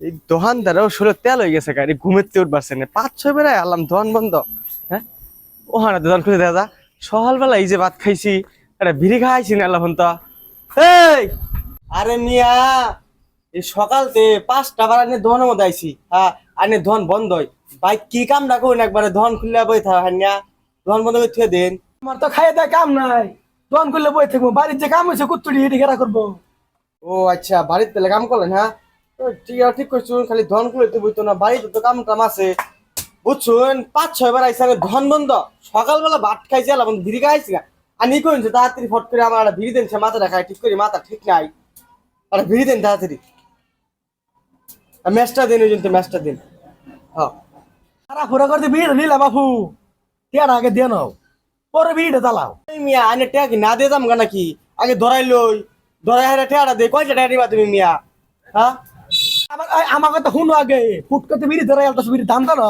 এই দোকানদারও শরীর তেল হয়ে গেছে গাড়ি ঘুমেতে উঠবারছে না 5-6 বেলায় আলাম দোকান বন্ধ। হ্যাঁ ওখানে দোকান খুলে দেখা সকালবেলা এই যে ভাত খাইছি একটা বিড়ি খাইছি না আল্লাহ তো। এই আরে মিয়া এই সকালতে 5টা বার আনে দোকানের মধ্যে আইছি। হ্যাঁ আনে দোকান বন্ধ হয় ভাই কি কাম না করুন একবারে দোকান খুললে বই থাকা না দোকান বন্ধ করে থুয়ে দেন। আমার তো খাইয়ে দেয় কাম নাই, দোকান করলে বই থাকবো, বাড়ির যে কাম হয়েছে কুত্তুড়ি এটি ঘেরা করবো। ও আচ্ছা বাড়িতে তাহলে কাম করলেন? হ্যাঁ তো ঠিক করছুন, খালি ধন খুলে তো বইতো না, বাড়িতে তো কাম টাম আছে বুঝছুন। 5-6 বার আইসা ধন বন্ধ, সকালবেলা ভাত খাইছি আলাম বিড়ি খাইছি না আর নি করেন তাড়াতাড়ি ফট করে আমার একটা বিড়ি দেন, সে মাথা রাখায় ঠিক করি, মাথা ঠিক নাই একটা বিড়ি দেন তাড়াতাড়ি, ম্যাচটা দিন ওই জন্য ম্যাচটা দিন। হ্যাঁ সারা ফুরা করতে ভিড় নিলা বাপু, টিয়াটা আগে দিয়ে নাও, পরে ভিড়ে চালাও। এই মিয়া আনে টেয়া কি না দিয়ে যাম গা নাকি? আগে ধরাই লই, ধরাই হারে টেয়াটা দে, কয়টা টেয়া দিবা তুমি মিয়া? হ্যাঁ আমাকে তো শুনো আগে ফুট করতে ভিড়ি ধরে আলতো ভিড়ি দাম দাও না।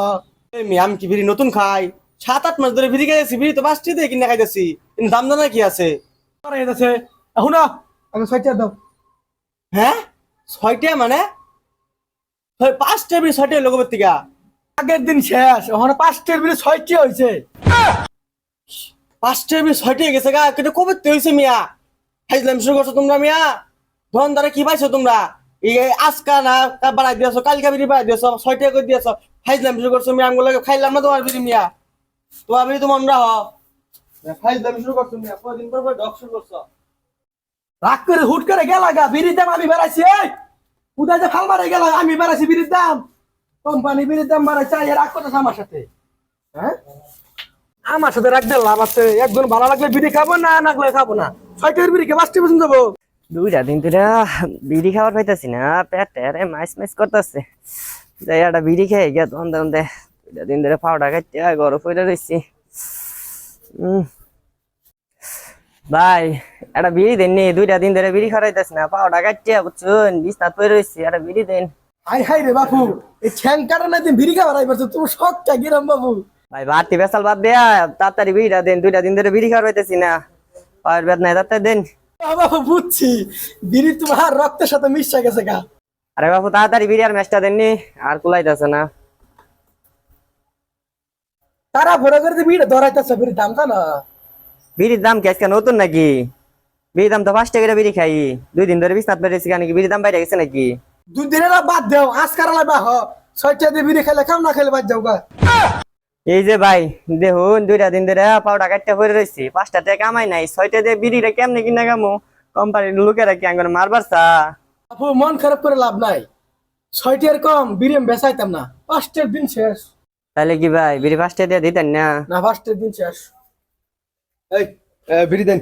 এই মিয়া আমি কি বিড়ি নতুন খাই? 7-8 মাস ধরে বিড়ি খাইছি, বিড়ি তো 5টি দিয়ে কিনে খাইতেছি, কিন্তু দাম দানা কি আছে? আছে শুনো আগে ছয়টা দাও। হ্যাঁ 6টা মানে 5টা বিড়ি 6টা লোকের থেকে? আগের দিন শেষ, ওখানে 5টার ভিড়ে 6টি হয়েছে। 5টা বিড়ি 6টা গেছে গা, কিন্তু কবে তো হয়েছে মিয়া? খাইছিলাম শুরু করছো তোমরা মিয়া, ধন দ্বারা কি পাইছো তোমরা? এই আজকা না বাড়াই দিয়েছো, কালকা বিড়ি বাড়াই দিয়েছো, 6টা করে দিয়েছো, খাইছিলাম শুরু করছো মিয়া, আমগুলো খাইলাম না তোমার বিড়ি মিয়া, তোমার বিড়ি তো মনরা হ খাইছিলাম শুরু করছো মিয়া, কদিন পর পর ডক শুরু করছো। রাগ করে হুট করে গেলা গা, বিড়ির দাম আমি বেড়াইছি। এই উদয় যে ফাল মারে গেল, আমি বেড়াইছি বিড়ির দাম, কোম্পানি বিড়ির দাম বাড়াইছে, আর রাগ করতেছে আমার সাথে। হ্যাঁ আমার সাথে রাগ দিয়ে লাভ আছে? একজন ভালো লাগলে বিড়ি খাবো, না লাগলে খাবো না। 6টার বিড়ি কে 5টি পর্যন্ত যাবো। 2টা দিন ধরে বিড়ি খাবার পাইতাছি না, পেটে মাইস মাইস করতেছে, যাই একটা বিড়ি খেয়ে গিয়া তখন তখন 2টা দিন ধরে পাউডার খাইতে গরম হয়ে রয়েছি। ভাই একটা বিড়ি দেন নি, 2টা দিন ধরে বিড়ি খাওয়াইতেছি না, পাউডার খাইতে বুঝছুন, বিছনাত পড়ে রয়েছি, একটা বিড়ি দেন। হাই হাই রে বাপু, এই ঠ্যাং কাটা না দিন বিড়ি খাবার আইবার তুমি শখটা গিরাম বাবু। ভাই বাড়তি বেসাল বাদ দেয়া তাড়াতাড়ি বিড়িটা দেন, 2টা দিন ধরে বিড়ি খাওয়াইতেছি না, পায়ের বেদ নাই, তাড়াতাড়ি দেন। বাবু বুঝছি, বিড়ি তোমার রক্তের সাথে মিশে গেছে গা। আরে বাপু তাড়াতাড়ি বিড়ি আর ম্যাচটা দেননি, আর কুলাইতেছে না। তারা ভরে করে বিড়ি ধরাইতেছে, বিড়ির দাম জানো? বিড়ির দাম কি আজকে নতুন নাকি? বিড়ির দাম তো 5 টাকা করে বিড়ি খাই, 2 দিন ধরে বিছনাত বেড়েছি, নাকি বিড়ির দাম বাইরে গেছে নাকি? 2 দিনের বাদ দেও, আজকার লাগবা হ। 6টা দিয়ে বিড়ি খেলে খাও, না খেলে বাদ যাও গা। এই যে ভাই দেখুন, 2টা দিন ধরে পাউডার কাটতে পড়ে রয়েছি, 5টা টাকা কামাই নাই, 6টা দিয়ে বিড়িটা কেমনে কিনা কামু? কোম্পানির লোকেরা কি আঙ্গুর মারবার চা? বাপু মন খারাপ করে লাভ নাই, 6টার কম বিড়ি আমি বেচাইতাম না। 5টার দিন শেষ। তাহলে কি ভাই বিড়ি 5টা দিয়ে দিতেন না? না 5টার দিন শেষ। এই বিড়ি দেন,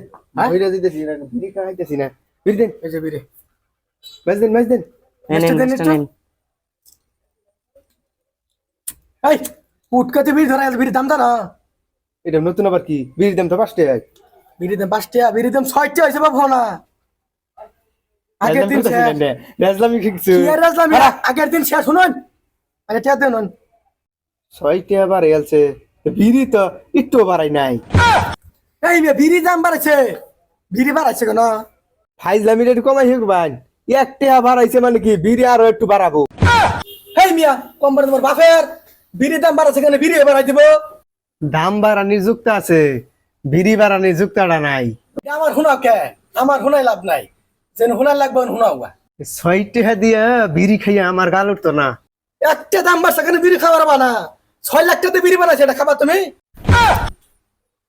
বিড়ি দিতেছি না, বিড়ি খাইতেছি না, বিড়ি দেন, এই যে বিড়ি ম্যাচ দেন, ম্যাচ দেন। নেন, ম্যাচটা দেন ম্যাচটা একটু। নেন। এই উটকাতে বিড়ি ধরাই, বিড়ির দাম জানো? এটা নতুন আবার কি? বিড়ির দাম তো 5 টাকা। বিড়ির দাম 5টা, বিড়ির দাম 6টা হয়েছে বাবু না। আগের দিন শেষ। রাজলামি শিখছো? কি আর রাজলামি? আগের দিন শেষ শুনুন, আগে টিয়া দেন। 6 টাকা বাড়ে গেছে, বিড়ি তো একটু বাড়াই নাই। এই মেয়ে বিড়ির দাম বাড়াইছে, বিড়ি বাড়াইছে কেন? ফাইজলামি একটু কমাই শিখবান, 1 টাকা বাড়াইছে মানে কি বিড়ি আরো একটু বাড়াবো। এই মিয়া কোম্পানি তোমার বাপের, বিড়ির দাম বাড়াইছে কেন? বিড়ি বাড়াই দিব। দাম বাড়ানির যুক্ত আছে, বিড়ি বাড়ানির যুক্তটা নাই। আমার শুনাও কে? আমার শুনাই লাভ নাই, যেন শুনাই লাগবে শুনাও। 6 টাকা দিয়া বিড়ি খাইয়া আমার গাল উঠতো না। একটা দাম বাড়ছে কেন বিড়ি খাবার বানা? 6 লাখ টাকাতে বিড়ি বানাইছে, এটা খাবা তুমি?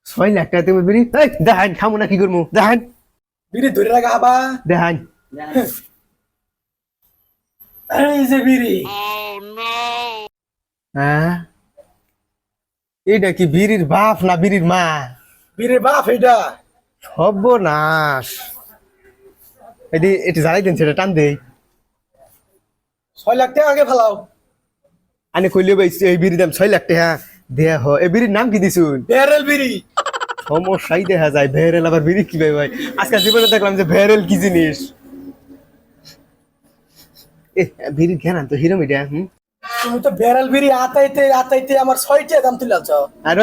6 লাখ টাকা তুমি বিড়ি দেখান, খামো না কি করবো দেখান, বিড়ি ধরে রাখা হাবা। দেখান। এই যে বিড়ি, হ্যাঁ এইটা কি বিড়ির বাপ না বিড়ির মা? বিড়ির বাপ এটা। সর্বনাশ, এটি এটি জ্বালাই দেন, সেটা টান দেই। 6 লাখ টাকা আগে ফেলাও। আনে কইলে ভাই এই বিড়ির দাম 6 লাখ টাকা দেয়া হ। এই বিড়ির নাম কি দিছুন? বেরেল বিড়ি। সমস্যাই দেখা যায়, ভেরেল আবার বিড়ি কি ভাই? ভাই আজকাল জীবনে দেখলাম যে ভেরেল কি জিনিস। এ বিড়ির জ্ঞান তো হিরো মিডিয়া। তুমি তো বেরেল বিড়ি আতাইতে আতাইতে আমার 6টা দাম তুলাছ। আর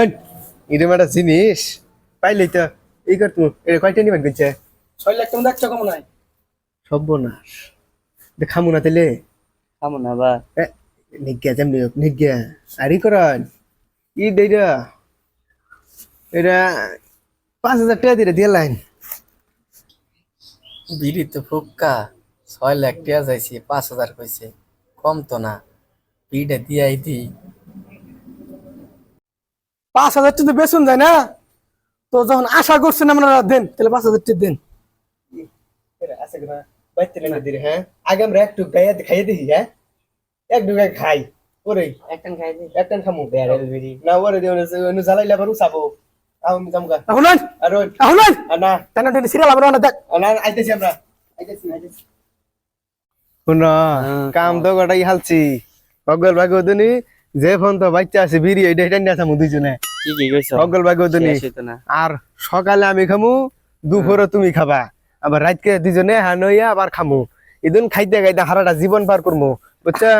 এরকম একটা জিনিস পাইলেই তো এই কর, তুমি এটা কয়টা নিবেন কিনছে? 6 লাখ টাকা দেখছো কম নাই? সর্বনাশ, খামু না তাইলে। খামো না বা নিজ্ঞা যেমনি হোক নিজ্ঞা আরি করেন ই দেইরা এটা 5,000 টাকা দিয়ে দিয়ে লাইন বিড়ি তো ফুক্কা 6 লাখ টাকা যাইছে 5,000 কইছে কম তো না বিড়িটা দিয়াই দি 5,000 টাকা বেতন যায় না তো যখন আশা করছেন আপনারা দেন তাহলে 5,000 টাকা দেন আছে না বাইতে লেগে দিরে হ্যাঁ আগে আমরা একটু গায়ে খাইয়ে দিই হ্যাঁ এক দুগা খাই ওরে একটান খাই দি একটান খামু ব্যারেল বিড়ি না ওরে দেও না জ্বালাইলে আবার উসাবো আমি জামগা আহুনান আহুনান না টানা টানা সিরিয়াল আবার না দেখ না আইতেছি আমরা আইতেছি শুনো কাম তো গটাই হালছি অগল ভাগদনি যে ফোন তো বাচ্চা আছে বিড়ি এইটা এটা নিয়ে থামু দুইজনে কি কইছো অগল ভাগদনি শেষ হইতো না আর সকালে আমি খামু দুপুরে তুমি খাবা আবার রাতকে দুইজনে হানইয়া আবার খামু এদিন খাইতে খাইতে হারাটা জীবন পার করমু বুঝছা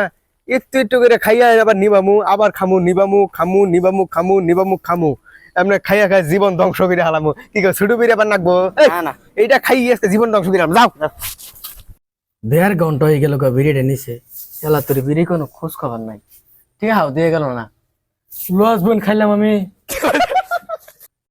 একটু একটু করে খাইয়া আবার নিবামু আবার খামু নিবামু খামু নিবামু খামু নিবামু খামু এমনি খাইয়া খাই জীবন ধ্বংস করে হালামু কি কও ছোট বিড়ি আবার নাকবো না না এইটা খাই আজকে জীবন ধ্বংস করে যাও 1.5 ঘন্টা হয়ে গেল বিড়িটা নিছে এলা তোর বিড়ি কোনো খোঁজ খবর নাই ঠিক হাও দিয়ে গেল না লস বোন খাইলাম আমি